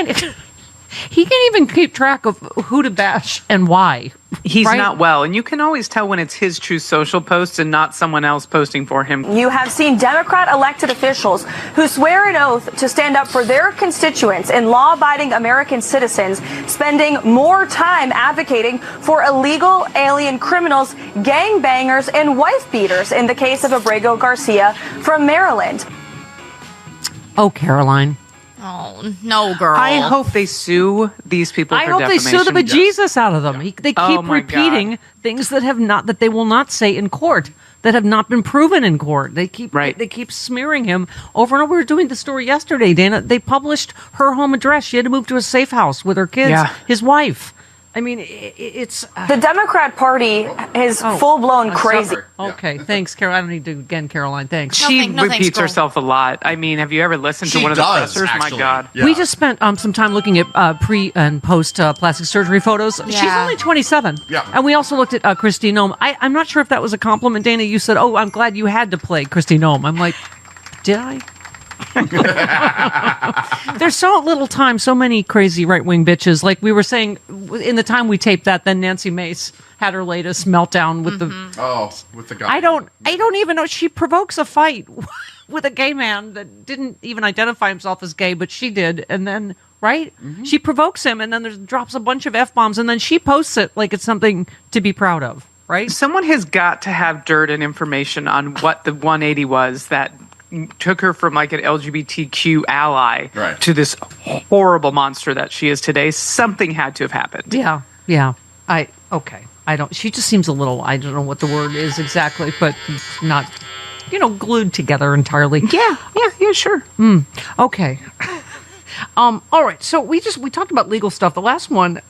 can't. He can't even keep track of who to bash and why. He's right? not well. And you can always tell when it's his Truth Social posts and not someone else posting for him. You have seen Democrat elected officials who swear an oath to stand up for their constituents and law-abiding American citizens spending more time advocating for illegal alien criminals, gangbangers, and wife beaters in the case of Abrego Garcia from Maryland. Oh, Caroline. Oh, no, girl. I hope they sue these people for defamation. I hope they sue the bejesus out of them. They keep repeating things that they will not say in court, that have not been proven in court. They keep smearing him over and over. We were doing the story yesterday, Dana. They published her home address. She had to move to a safe house with her kids, his wife. I mean, it's... the Democrat Party is full-blown crazy. Okay, thanks, Caroline. I don't need to again, Caroline. Thanks. She repeats herself a lot. I mean, have you ever listened to one of the pressers? Actually. My God. Yeah. We just spent some time looking at pre and post plastic surgery photos. Yeah. She's only 27. Yeah. And we also looked at Christy Nome. I'm not sure if that was a compliment, Dana. You said, "Oh, I'm glad you had to play Christy Nome." I'm like, did I? There's so little time, so many crazy right-wing bitches. Like we were saying, in the time we taped that, then Nancy Mace had her latest meltdown with with the guy. I don't even know. She provokes a fight with a gay man that didn't even identify himself as gay, but she did, and then she provokes him, and then drops a bunch of F-bombs, and then she posts it like it's something to be proud of. Right? Someone has got to have dirt and information on what the 180 was that took her from like an LGBTQ ally to this horrible monster that she is today. Something had to have happened. Yeah. She just seems a little, I don't know what the word is exactly, but not, glued together entirely. Yeah, sure. Okay. All right. So we talked about legal stuff. The last one,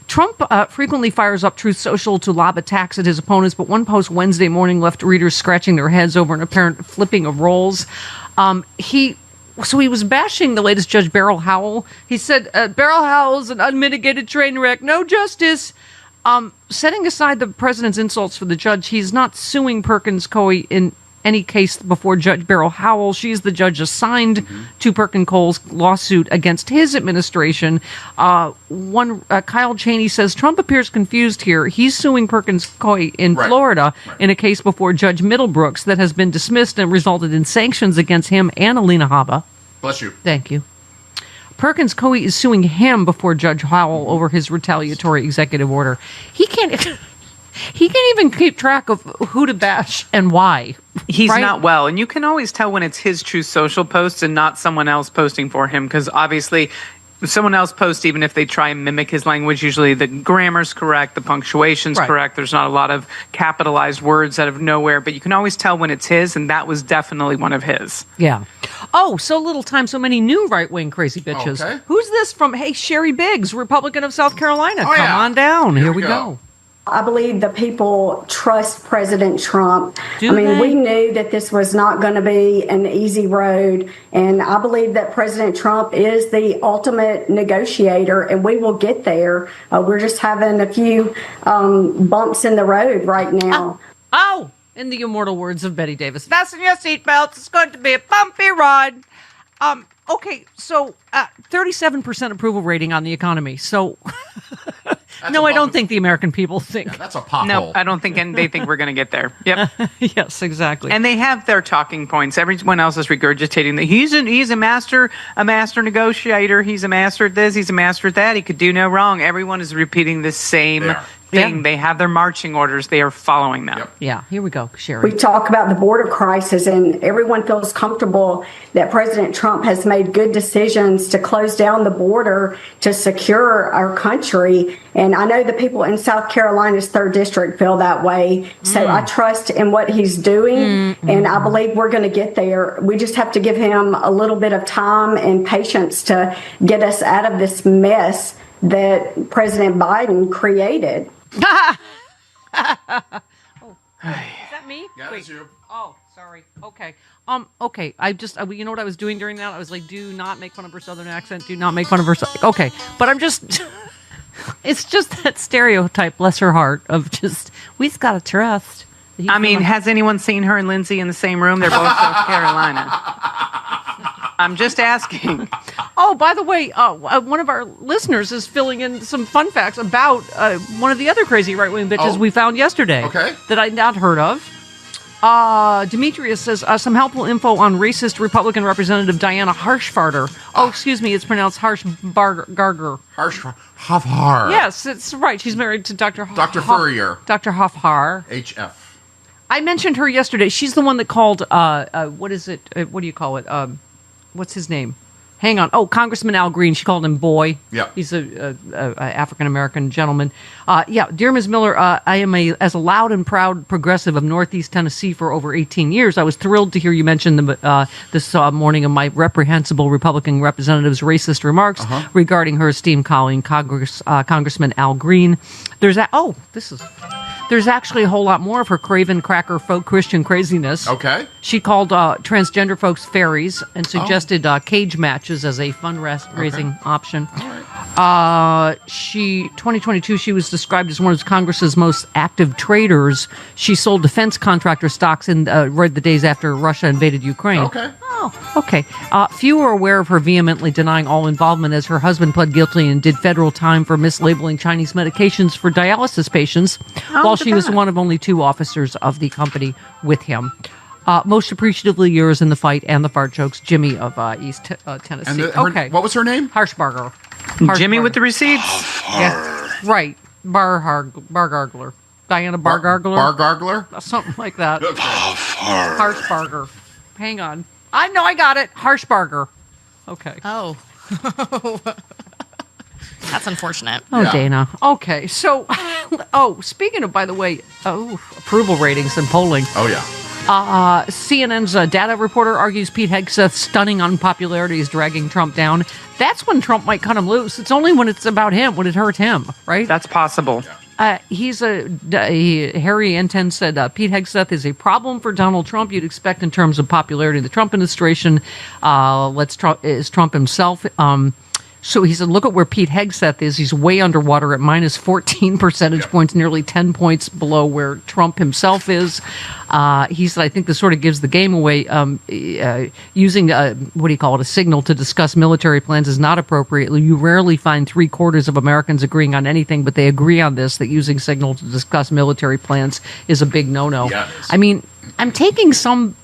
Trump frequently fires up Truth Social to lob attacks at his opponents, but one post Wednesday morning left readers scratching their heads over an apparent flipping of roles. He was bashing the latest Judge Beryl Howell. He said, Beryl Howell's an unmitigated train wreck, no justice. Setting aside the president's insults for the judge, he's not suing Perkins Coie in any case before Judge Beryl Howell. She's the judge assigned to Perkins Coie's lawsuit against his administration. Kyle Cheney says Trump appears confused here. He's suing Perkins Coie in Florida in a case before Judge Middlebrooks that has been dismissed and resulted in sanctions against him and Alina Habba. Bless you. Thank you. Perkins Coie is suing him before Judge Howell over his retaliatory executive order. He can't even keep track of who to bash and why. He's not well. And you can always tell when it's his Truth Social posts and not someone else posting for him, because obviously if someone else posts, even if they try and mimic his language, usually the grammar's correct, the punctuation's correct. There's not a lot of capitalized words out of nowhere, but you can always tell when it's his, and that was definitely one of his. Yeah. Oh, so little time, so many new right-wing crazy bitches. Okay. Who's this from? Hey, Sherry Biggs, Republican of South Carolina. Come on down. Here we go. I believe the people trust President Trump. We knew that this was not going to be an easy road, and I believe that President Trump is the ultimate negotiator, and we will get there. We're just having a few bumps in the road right now. In the immortal words of Betty Davis, fasten your seatbelts. It's going to be a bumpy ride. Okay, so 37% approval rating on the economy. So, no, I don't think the American people think. Yeah, that's a pothole. No, I don't think, and they think we're going to get there. Yep. Yes, exactly. And they have their talking points. Everyone else is regurgitating that he's a master negotiator. He's a master at this. He's a master at that. He could do no wrong. Everyone is repeating the same thing. Yeah. They have their marching orders. They are following them. Yep. Yeah, here we go, Sherry. We talk about the border crisis, and everyone feels comfortable that President Trump has made good decisions to close down the border to secure our country. And I know the people in South Carolina's 3rd District feel that way. So I trust in what he's doing, and I believe we're going to get there. We just have to give him a little bit of time and patience to get us out of this mess that President Biden created. Is that me? Yeah, that's you. Oh, sorry. Okay. Okay. I just, you know what I was doing during that? I was like, do not make fun of her Southern accent. Do not make fun of her. Okay. But I'm just, it's just that stereotype, bless her heart, of just, we've got to trust. Has anyone seen her and Lindsay in the same room? They're both South Carolina. I'm just asking. Oh, by the way, one of our listeners is filling in some fun facts about one of the other crazy right-wing bitches we found yesterday. Okay. That I'd not heard of. Demetrius says some helpful info on racist Republican Representative Diana Harshbarger. Oh, excuse me, it's pronounced Harshbarger. Hofhar. Yes, it's right. She's married to Dr. Furrier. Dr. Hofhar. HF. I mentioned her yesterday. She's the one that called, what is it? What do you call it? What's his name? Hang on. Oh, Congressman Al Green. She called him boy. Yeah. He's a African-American gentleman. Dear Ms. Miller, I am as a loud and proud progressive of Northeast Tennessee for over 18 years. I was thrilled to hear you mention this morning of my reprehensible Republican representative's racist remarks regarding her esteemed colleague, Congressman Al Green. There's actually a whole lot more of her craven cracker folk Christian craziness. Okay. She called transgender folks fairies and suggested cage matches as a fundraising option. 2022, she was described as one of Congress's most active traders. She sold defense contractor stocks in right the days after Russia invaded Ukraine. Okay. Oh, okay. Few are aware of her vehemently denying all involvement, as her husband pled guilty and did federal time for mislabeling Chinese medications for dialysis patients, while she was one of only 2 officers of the company with him. Most appreciatively yours in the fight and the fart jokes, Jimmy of East Tennessee. And what was her name? Harshbarger. Jimmy with the receipts. Yeah, right. Bar gargler. Diana Bar Gargler. Bar Gargler? Something like that. Harshbarger. Hang on. I know I got it. Harshbarger. Okay. Oh. That's unfortunate. Oh, Yeah. Dana. Okay. So, speaking of, by the way, approval ratings and polling. Oh, yeah. CNN's data reporter argues Pete Hegseth's stunning unpopularity is dragging Trump down. That's when Trump might cut him loose. It's only when it's about him, when it hurts him, right? That's possible. Harry Enten said Pete Hegseth is a problem for Donald Trump. You'd expect in terms of popularity in the Trump administration. Is Trump himself. So he said, look at where Pete Hegseth is. He's way underwater at minus 14 percentage points, nearly 10 points below where Trump himself is. He said, I think this sort of gives the game away. Using, a signal to discuss military plans is not appropriate. You rarely find 3/4 of Americans agreeing on anything, but they agree on this, that using signal to discuss military plans is a big no-no. Yeah, it is. I mean, I'm taking some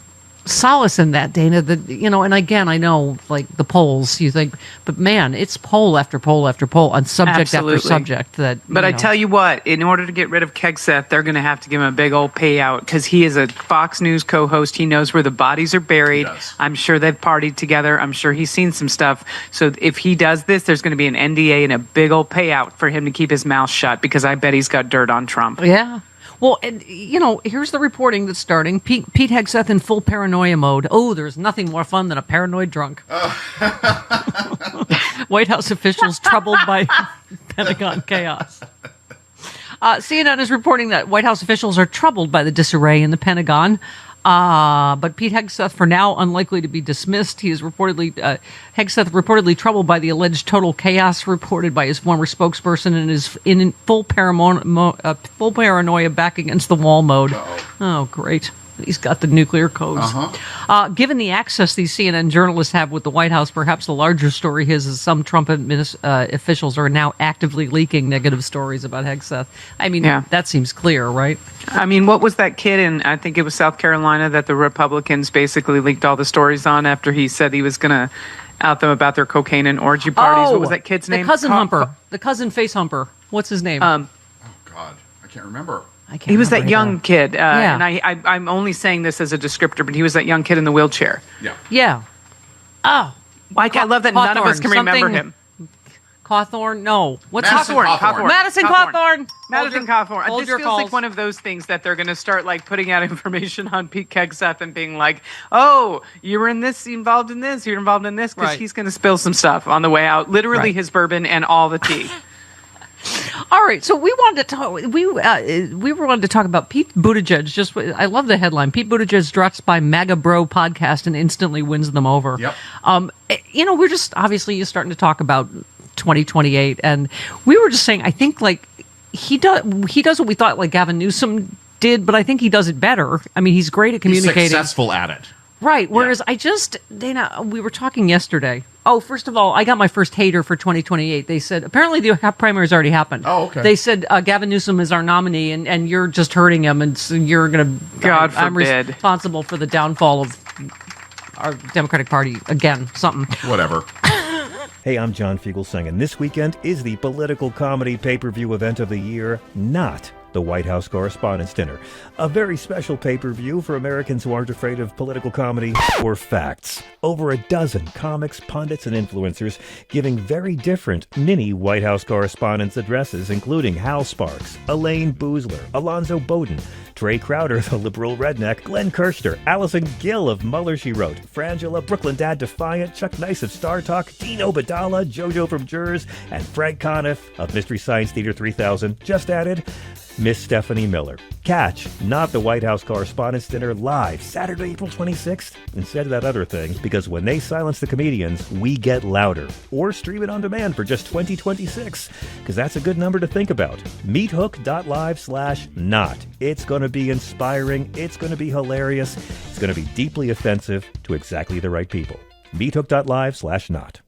solace in that, Dana, that, and again, I know, like, the polls, you think, but man, it's poll after poll after poll on subject Absolutely. after subject. But I tell you what, in order to get rid of Hegseth, they're going to have to give him a big old payout because he is a Fox News co-host. He knows where the bodies are buried. I'm sure they've partied together. I'm sure he's seen some stuff. So if he does this, there's going to be an NDA and a big old payout for him to keep his mouth shut because I bet he's got dirt on Trump. Yeah. Well, and, here's the reporting that's starting. Pete Hegseth in full paranoia mode. Oh, there's nothing more fun than a paranoid drunk. White House officials troubled by Pentagon chaos. CNN is reporting that White House officials are troubled by the disarray in the Pentagon. But Pete Hegseth, for now, unlikely to be dismissed. He is Hegseth reportedly troubled by the alleged total chaos reported by his former spokesperson and is in full paranoia back against the wall mode. Oh, great. He's got the nuclear codes. Given the access these CNN journalists have with the White House, perhaps the larger story is some Trump officials are now actively leaking negative stories about Hegseth. I mean, that seems clear, right? I mean, what was that kid in, I think it was South Carolina, that the Republicans basically leaked all the stories on after he said he was going to out them about their cocaine and orgy parties? What was that kid's name? The cousin humper. The cousin face humper. What's his name? Oh, God. I can't remember. He was that young kid, and I'm only saying this as a descriptor, but he was that young kid in the wheelchair. Yeah. Oh. Like, I love that none of us can remember him. Cawthorn? No. What's Madison Cawthorn. Madison Cawthorn. Madison Cawthorn. Hold This your feels calls. like one of those things that they're going to start like putting out information on Pete Hegseth and being like, "Oh, you were in this, involved in this, you're involved in this," because he's going to spill some stuff on the way out. Literally, his bourbon and all the tea. All right, so we wanted to talk. We wanted to talk about Pete Buttigieg. I love the headline. Pete Buttigieg drops by MAGA Bro podcast and instantly wins them over. Yep. We're just obviously starting to talk about 2028, and we were just saying, I think like he does what we thought like Gavin Newsom did, but I think he does it better. I mean, he's great at communicating. He's successful at it. Right. Whereas Dana, we were talking yesterday. Oh, first of all, I got my first hater for 2028. They said, apparently the primary's already happened. Oh, okay. They said, Gavin Newsom is our nominee, and you're just hurting him, and so you're going to... God I'm forbid. responsible for the downfall of our Democratic Party. Again, something. Whatever. Hey, I'm John Fugelsang, and this weekend is the political comedy pay-per-view event of the year, not the White House Correspondents' Dinner. A very special pay-per-view for Americans who aren't afraid of political comedy or facts. Over a dozen comics, pundits, and influencers giving very different mini White House Correspondents' addresses, including Hal Sparks, Elaine Boozler, Alonzo Bowden, Trey Crowder, the liberal redneck, Glenn Kirshner, Allison Gill of Mueller, She Wrote, Frangela, Brooklyn Dad Defiant, Chuck Nice of Star Talk, Dino Badala, JoJo from Jurors, and Frank Conniff of Mystery Science Theater 3000, just added Miss Stephanie Miller. Catch Not the White House Correspondents' Dinner live Saturday, April 26th, instead of that other thing, because when they silence the comedians, we get louder. Or stream it on demand for just $20.26, because that's a good number to think about. Meethook.live/not. It's going to be inspiring. It's going to be hilarious. It's going to be deeply offensive to exactly the right people. Meethook.live/not.